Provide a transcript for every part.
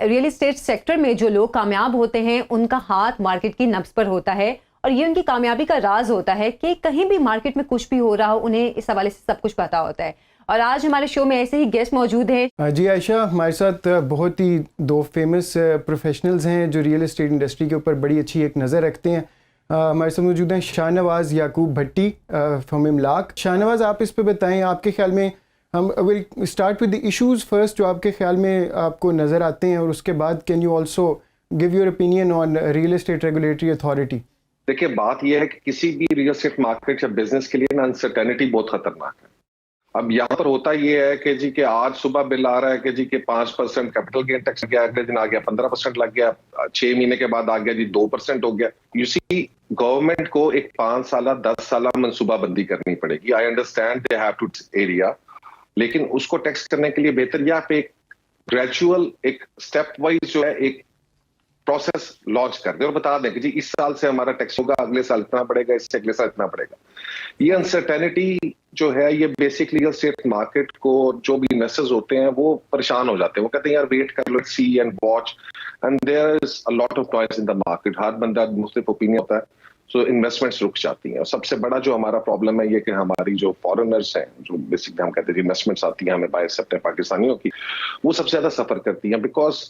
Real estate sector میں جو لوگ کامیاب ہوتے ہیں ان کا ہاتھ مارکیٹ کی نبض پر ہوتا ہے، اور یہ ان کی کامیابی کا راز ہوتا ہے کہ کہیں بھی مارکیٹ میں کچھ بھی ہو رہا ہو انہیں اس حوالے سے سب کچھ پتا ہوتا ہے. اور آج ہمارے شو میں ایسے ہی گیسٹ موجود ہیں. جی عائشہ، ہمارے ساتھ بہت ہی دو فیمس پروفیشنلز ہیں جو ریئل اسٹیٹ انڈسٹری کے اوپر بڑی اچھی ایک نظر رکھتے ہیں. ہمارے ساتھ موجود ہیں شاہ نواز یعقوب بھٹی فرام املاک. شاہ نواز، آپ اس پہ بتائیں، آپ کے خیال میں ہم will start with the issues first جو آپ کے خیال میں آپ کو نظر آتے ہیں، اور اس کے بعد can you also give your opinion on real estate regulatory authority. دیکھیے، بات یہ ہے کہ کسی بھی ریئل اسٹیٹ مارکیٹ یا بزنس کے لیے نا انسرٹینٹی بہت خطرناک ہے. اب یہاں پر ہوتا یہ ہے کہ جی کہ آج صبح بل آ رہا ہے کہ جی کہ 5% کیپٹل گین ٹیکس لگ گیا، اگلے دن آ گیا 15% لگ گیا، 6 مہینے کے بعد آ گیا جی 2% ہو گیا. یو سی، گورنمنٹ کو ایک 5 سالہ 10 سالہ منصوبہ بندی کرنی پڑے گی. I understand they have to area, لیکن اس کو ٹیکس کرنے کے لیے بہتر یا پہ ایک گریجول ایک اسٹیپ وائز جو ہے ایک پروسیس لانچ کر دیں اور بتا دیں کہ جی اس سال سے ہمارا ٹیکس ہوگا، اگلے سال اتنا پڑے گا، اس سے اگلے سال اتنا پڑے گا. یہ انسرٹینٹی جو ہے یہ بیسک ریئل اسٹیٹ مارکیٹ کو جو بھی انویسٹرز ہوتے ہیں وہ پریشان ہو جاتے ہیں. وہ کہتے ہیں یار ویٹ کر لو، see and watch, and there is a lot of noise in the market. ہر بندہ مختلف اوپینین ہوتا ہے، سو انویسٹمنٹس رک جاتی ہیں. اور سب سے بڑا جو ہمارا پرابلم ہے یہ کہ ہماری جو فارنرس ہیں، جو بیسکلی ہم کہتے ہیں انویسٹمنٹس آتی ہیں ہمیں بائی سیکٹر پاکستانیوں کی، وہ سب سے زیادہ سفر کرتی ہیں بیکاز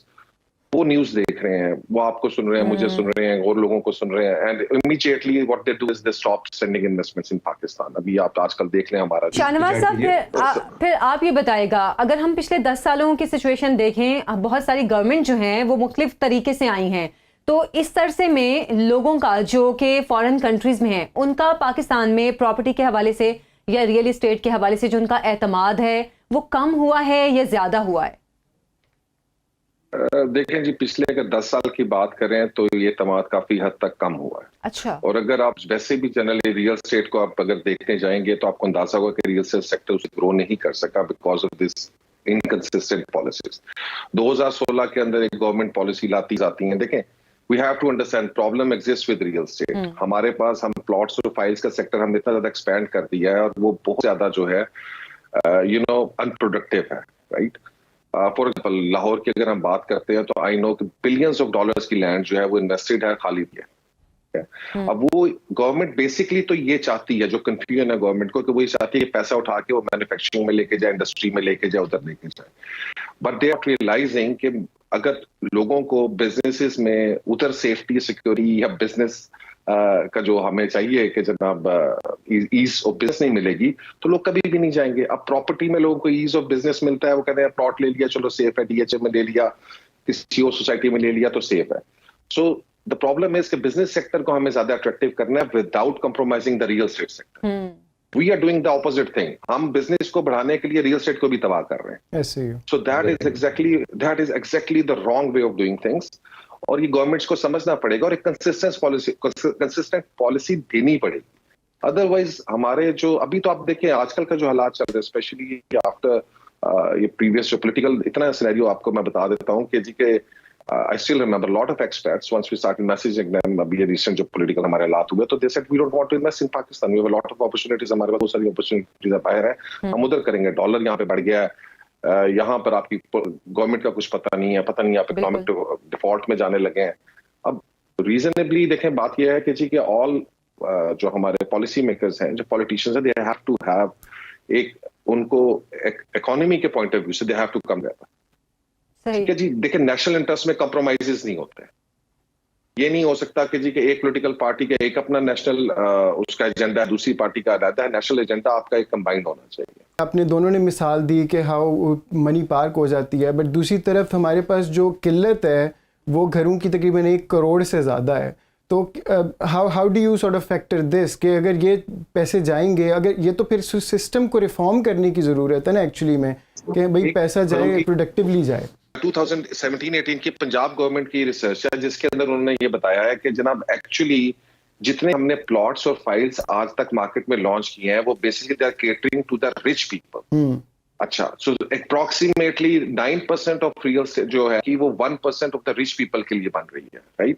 وہ نیوز دیکھ رہے ہیں، وہ آپ کو سن رہے ہیں، مجھے سن رہے ہیں، اور لوگوں کو سن رہے ہیں، and immediately what they do is they stop sending investments in Pakistan. ابھی آپ آج کل دیکھ لیں ہمارا. شاہ نواز صاحب، پھر آپ یہ بتائے گا، اگر ہم پچھلے 10 سالوں کی سچویشن دیکھیں، بہت ساری گورنمنٹ جو ہیں وہ مختلف طریقے سے آئی ہیں، تو اس عرصے میں لوگوں کا جو کہ فارن کنٹریز میں ہیں ان کا پاکستان میں پراپرٹی کے حوالے سے یا ریئل اسٹیٹ کے حوالے سے جو ان کا اعتماد ہے وہ کم ہوا ہے یا زیادہ ہوا ہے؟ دیکھیں جی، پچھلے اگر 10 سال کی بات کریں تو یہ اعتماد کافی حد تک کم ہوا ہے. اچھا. اور اگر آپ ویسے بھی جنرلی ریئل اسٹیٹ کو آپ اگر دیکھنے جائیں گے تو آپ کو اندازہ ہوگا کہ ریئل اسٹیٹ سیکٹر اسے گرو نہیں کر سکا because of this inconsistent policies. 2016 کے اندر ایک گورنمنٹ پالیسی لاتی جاتی ہیں. دیکھیں، we have to understand problem exist with real estate. ہمارے پاس ہم پلاٹس اور فائلس کا سیکٹر ہم اتنا زیادہ ایکسپینڈ کر دیا ہے اور وہ بہت زیادہ جو ہے انپروڈکٹیو ہے، رائٹ. فار ایگزامپل لاہور کی اگر ہم بات کرتے ہیں تو آئی نو کہ بلینز آف ڈالرز کی لینڈ جو ہے وہ انویسٹڈ ہے، خالی بھی ہے. اب وہ گورنمنٹ بیسکلی تو یہ چاہتی ہے، جو کنفیوژن ہے گورنمنٹ کو، کہ وہ یہ چاہتی ہے کہ پیسہ اٹھا کے وہ مینوفیکچرنگ میں لے کے جائے، انڈسٹری میں لے کے جائے، ادھر لے کے جائے. بٹ دے آر ریئلائزنگ کہ اگر لوگوں کو بزنسز میں ادھر سیفٹی سیکورٹی یا بزنس کا جو ہمیں چاہیے کہ جناب ایز آف بزنس نہیں ملے گی تو لوگ کبھی بھی نہیں جائیں گے. اب پراپرٹی میں لوگوں کو ایز آف بزنس ملتا ہے، وہ کہتے ہیں پلاٹ لے لیا چلو سیف ہے، ڈی ایچ اے میں لے لیا، کسی اور سوسائٹی میں لے لیا تو سیف ہے. سو دا پرابلم از کہ بزنس سیکٹر کو ہمیں زیادہ اٹریکٹیو کرنا ہے without compromising the real estate sector. We are doing the opposite thing. ہم بزنس کو بڑھانے کے لیے ریئل اسٹیٹ کو بھی تباہ کر رہے ہیں. So that is exactly the wrong way of doing things. اور یہ گورنمنٹس کو سمجھنا پڑے گا اور ایک کنسسٹنٹ پالیسی دینی پڑے گی. ادروائز ہمارے جو ابھی تو آپ دیکھیں آج کل کا جو حالات چل رہے ہیں، اسپیشلی آفٹر یہ پریویس جو پولیٹیکل اتنا سینیریو آپ کو میں بتا دیتا ہوں کہ جی کہ I still remember a lot of experts once we started messaging them ابھی یہ ریسنٹ جو پولیٹیکل ہمارے حالات ہوئے تو they said we don't want to invest in Pakistan, we have a lot of opportunities. ہمارے پاس بہت ساری opportunities باہر ہیں، ہم ادھر کریں گے. ڈالر یہاں پہ بڑھ گیا ہے، یہاں پر آپ کی گورنمنٹ کا کچھ پتہ نہیں ہے، آپ اکنامک ڈیفالٹ میں جانے لگے ہیں. اب ریزنیبلی دیکھیں بات یہ ہے کہ جی کہ آل جو ہمارے پالیسی میکرز ہیں، جو پولیٹیشینز ہیں، they have to have ایک ان کو اکانومی کے پوائنٹ آف ویو سے they have to come together. ٹھیک ہے جی. دیکھیں نیشنل انٹرسٹ میں کمپرومائزز نہیں ہوتے. یہ نہیں ہو سکتا کہ جی کہ ایک پولیٹیکل پارٹی کا ایک اپنا نیشنل اس کا ایجنڈا ہے، دوسری پارٹی کا علیحدہ ہے. نیشنل ایجنڈا آپ کا ایک کمبائنڈ ہونا چاہیے. آپ نے دونوں نے مثال دی کہ ہاؤ منی پارک ہو جاتی ہے، بٹ دوسری طرف ہمارے پاس جو قلت ہے وہ گھروں کی تقریباً 1 کروڑ سے زیادہ ہے. تو how do you sort of factor دس کہ اگر یہ پیسے جائیں گے، اگر یہ تو پھر سسٹم کو ریفارم کرنے کی ضرورت ہے نا ایکچولی میں، کہ بھائی پیسہ جائے پروڈکٹیولی جائے. 2017-18 کی پنجاب گورنمنٹ کی ریسرچ ہے جس کے اندر انہوں نے یہ بتایا ہے کہ جناب ایکچولی جتنے ہم نے پلاٹس اور فائلس آج تک مارکیٹ میں لانچ کیے ہیں وہ basically they are catering to the rich people. اچھا، so approximately 9% of real estate جو ہے کہ وہ 1% آف دا رچ پیپل کے لیے بن رہی ہے، رائٹ.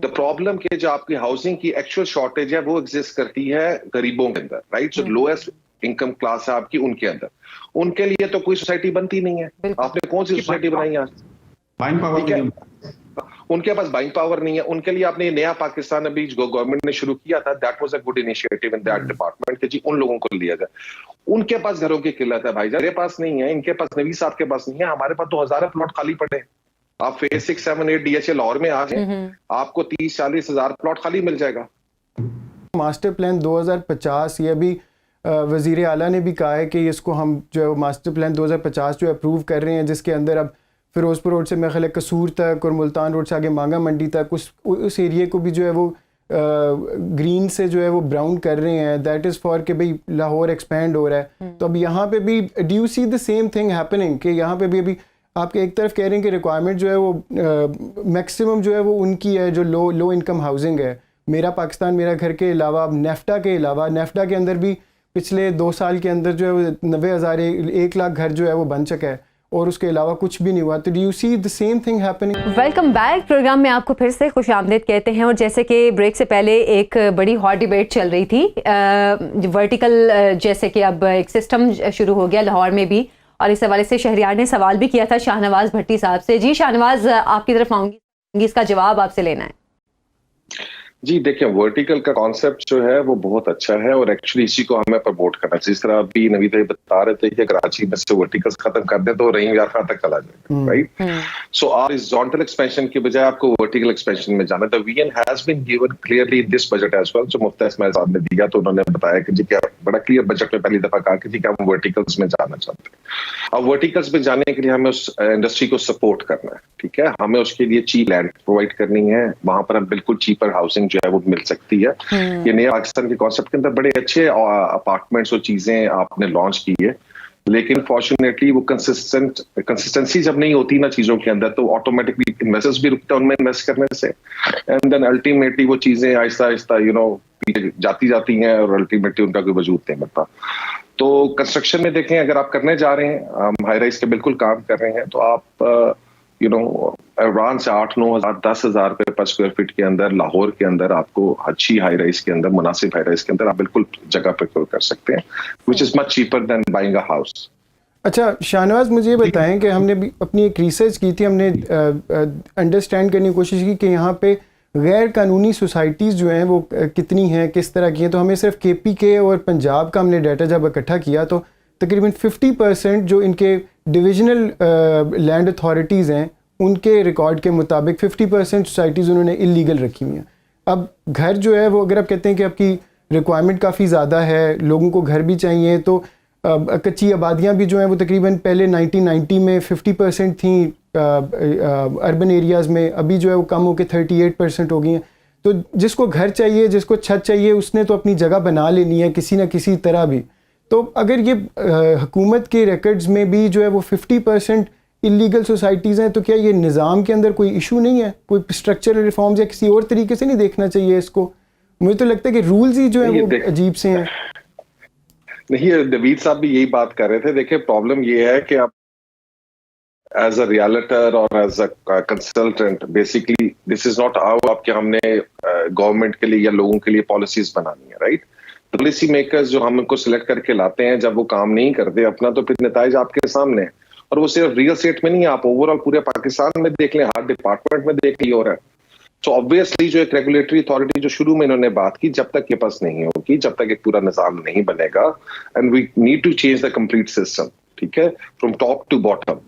دا پرابلم کہ جو آپ کی ہاؤسنگ کی ایکچوئل شارٹیج ہے وہ ایگزسٹ کرتی ہے غریبوں کے اندر، رائٹ. سو لوئسٹ انکم کلاس ہے آپ کی ان کے اندر، ان کے لیے تو کوئی سوسائٹی بنتی نہیں ہے. آپ نے کون سی سوسائٹی بنائی آج؟ बाइंग पावर ठीक है, उनके पास बाइंग पावर नहीं है। उनके लिए आपने ये नया पाकिस्तान अभी जो गवर्नमेंट ने शुरू किया था, that was a good initiative in that department कि जी उन लोगों को लिया जाए। उनके पास घरों की किल्लत है भाईजान, मेरे पास नहीं है, इनके पास, नबी साहब के पास नहीं है, हमारे पास तो हजारों प्लॉट खाली पड़े हैं। आप फेज 6, 7, 8 DHA लाहौर में आ जाए, आपको 30-40 हजार प्लॉट खाली मिल जाएगा। मास्टर प्लान 2050, ये अभी वज़ीर आला ने भी कहा है कि इसको हम जो है मास्टर प्लान 2050 जो अप्रूव कर रहे हैं, जिसके अंदर अब फिरोजपुर रोड से मेरे ख्याल है कसूर तक और मुल्तान रोड से आगे मांगा मंडी तक उस एरिया को भी जो है वो ग्रीन से जो है वो ब्राउन कर रहे हैं। दैट इज़ फॉर कि भाई लाहौर एक्सपैंड हो रहा है। तो अब यहाँ पे भी do you see the same thing happening कि यहाँ पे भी अभी आपके एक तरफ कह रहे हैं कि रिक्वायरमेंट जो है वो मैक्सिमम जो है वो उनकी है जो लो इनकम हाउसिंग है। मेरा पाकिस्तान मेरा घर के अलावा नेफ्टा के अलावा, नेफ्टा के अंदर भी पिछले 2 साल के अंदर जो है वो 90,000 1 लाख घर जो है वो बन चुका है और उसके अलावा कुछ भी नहीं हुआ। तो do you see the same thing happening? Welcome back. Program में आपको फिर से खुश आमदीद कहते हैं। और जैसे कि ब्रेक से पहले एक बड़ी हॉट डिबेट चल रही थी, वर्टिकल जैसे कि अब एक सिस्टम शुरू हो गया लाहौर में भी, और इस हवाले से शहरियार ने सवाल भी किया था शाहनवाज भट्टी साहब से। जी शाहनवाज, आपकी तरफ आऊँगी, इसका जवाब आपसे लेना है। जी देखिए, वर्टिकल का कॉन्सेप्ट जो है वो बहुत अच्छा है और एक्चुअली इसी को हमें प्रमोट करना चाहिए। जिस तरह अभी नवीद भाई बता रहे थे कि कराची में से वर्टिकल्स खत्म कर दें तो रहीम यार खां तक चला जाएगा, राइट? सो आप हॉरिजॉन्टल एक्सपेंशन के बजाय आपको वर्टिकल एक्सपेंशन में जाना। The vision has been given clearly in this budget as well. जो मुफ्ती इस्माइल साहब ने दिया तो उन्होंने बताया कि जी क्या बड़ा क्लियर बजट में पहली दफा कहा कि जी क्या हम वर्टिकल्स में जाना चाहते हैं। अब वर्टिकल्स में जाने के लिए हमें उस इंडस्ट्री को सपोर्ट करना है, ठीक है? हमें उसके लिए चीप लैंड प्रोवाइड करनी है, वहां पर हम बिल्कुल चीपर हाउसिंग जो है वो मिल सकती है। ये नया पाकिस्तान के कॉन्सेप्ट के अंदर बड़े अच्छे अपार्टमेंट्स और चीजें आपने लॉन्च की है, लेकिन फॉर्चुनेटली वो कंसिस्टेंसी जब नहीं होती ना चीजों के अंदर तो ऑटोमेटिकली इन्वेस्टर्स भी रुकते हैं उनमें इन्वेस्ट करने से, एंड देन अल्टीमेटली वो चीजें आहिस्ता आहिस्ता पीछे जाती हैं और अल्टीमेटली उनका कोई वजूद नहीं बनता। तो कंस्ट्रक्शन में देखें, अगर आप करने जा रहे हैं, हम हाई राइज के बिल्कुल काम कर रहे हैं, तो आप अराउंड से 8-9 10,000 रुपए पर स्क्वायर फीट के अंदर लाहौर के अंदर आपको अच्छी हाई राइज के अंदर, मुनासिब हाई राइज के अंदर आप बिल्कुल जगह प्रिफर कर सकते हैं, which is much cheaper than buying a house. अच्छा शाहनवाज, मुझे ये बताएं कि हमने भी अपनी एक रिसर्च की थी, हमने अंडरस्टैंड करने की कोशिश की कि यहाँ पे गैर कानूनी सोसाइटीज़ जो हैं वो कितनी हैं, किस तरह की हैं। तो हमें सिर्फ KPK और पंजाब का हमने डाटा जब इकट्ठा किया तो तकरीबन 50% जो इनके डिविजनल लैंड अथॉरिटीज़ हैं उनके रिकॉर्ड के मुताबिक 50% सोसाइटीज़ उन्होंने इलीगल रखी हुई हैं। अब घर जो है वो, अगर आप कहते हैं कि आपकी रिक्वायरमेंट काफ़ी ज़्यादा है, लोगों को घर भी चाहिए, तो कच्ची आबादियाँ भी जो हैं वो तकरीबन पहले 1990 में 50% थी अर्बन एरियाज़ में, अभी जो है वो कम होकर 38% हो गई हैं। तो जिसको घर चाहिए, जिसको छत चाहिए, उसने तो अपनी जगह बना लेनी है किसी न किसी तरह भी। तो अगर ये हुकूमत के रिकॉर्ड्स में भी जो है वो 50% इलीगल सोसाइटीज़ हैं, तो क्या ये निज़ाम के अंदर कोई इशू नहीं है? कोई स्ट्रक्चरल रिफॉर्म्स या किसी और तरीके से नहीं देखना चाहिए इसको? मुझे तो लगता है कि रूल्स ही जो है वो अजीब से हैं। नहीं, नवीद साहब भी यही बात कर रहे थे। देखिए, प्रॉब्लम ये है कि आप एज अ रियलिटर और as a consultant, basically this is not how आपके हमने गवर्नमेंट के लिए या लोगों के लिए पॉलिसीज बनानी है, राइट? पॉलिसी मेकर्स जो हम उनको सिलेक्ट करके लाते हैं, जब वो काम नहीं करते अपना, तो फिर नताइज आपके सामने है। और वो सिर्फ रियल एस्टेट में नहीं, आप ओवरऑल पूरे पाकिस्तान में देख लें, हर डिपार्टमेंट में देख लिया हो रहा है। तो ऑब्वियसली जो एक रेगुलेटरी अथॉरिटी जो शुरू में इन्होंने बात की, जब तक ये पास नहीं होगी, जब तक एक पूरा निजाम नहीं बनेगा, and we need to change the complete system, ठीक है, फ्रॉम टॉप टू बॉटम।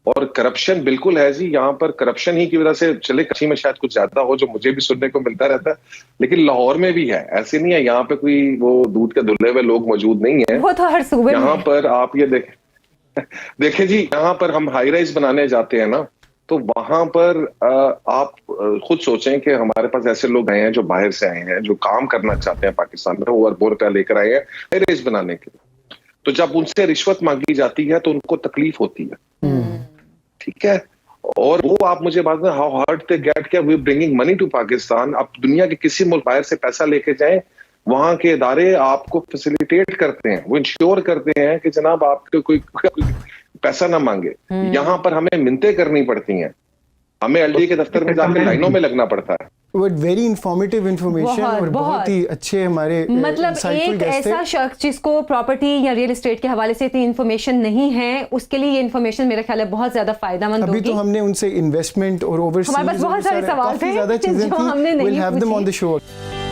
और करप्शन बिल्कुल है जी, यहाँ पर करप्शन ही की वजह से, चले कराची में शायद कुछ ज्यादा हो जो मुझे भी सुनने को मिलता रहता है, लेकिन लाहौर में भी है। ऐसे नहीं है यहाँ पे कोई वो दूध के धुले हुए लोग मौजूद नहीं है, वो तो हर सूबे में यहाँ पर आप ये देखें जी, यहाँ पर हम हाई राइज बनाने जाते हैं ना, तो वहां पर आप खुद सोचें कि हमारे पास ऐसे लोग आए हैं जो बाहर से आए हैं, जो काम करना चाहते हैं पाकिस्तान में, वो अरबों रुपया लेकर आए हैं हाई राइज बनाने के लिए। तो जब उनसे रिश्वत मांगी जाती है तो उनको तकलीफ होती है, ठीक है? और वो आप मुझे बात में, हाउ हार्ड दे गेट, क्या we bringing money to Pakistan. आप दुनिया के किसी मुल्क बाहर से पैसा लेके जाएं, वहां के इदारे आपको फैसिलिटेट करते हैं, वो इंश्योर करते हैं कि जनाब आपको कोई पैसा ना मांगे। यहाँ पर हमें मिन्नतें करनी पड़ती हैं, हमें LD के दफ्तर में जाकर लाइनों में लगना पड़ता है। वेरी इंफॉर्मेटिव इंफॉर्मेशन और बहुत ही अच्छे हमारे मतलब insightful एक guest थे। ऐसा शख्स जिसको प्रॉपर्टी या रियल एस्टेट के हवाले से इतनी इन्फॉर्मेशन नहीं है, उसके लिए ये इन्फॉर्मेशन मेरा ख्याल है बहुत ज्यादा फायदेमंद अभी होगी। तो हमने उनसे इन्वेस्टमेंट और ओवरसीज हमारे पास बहुत सारे सवाल थे ज्यादा चीजें जो हमने थी, नहीं we'll have them पूछी। on the show।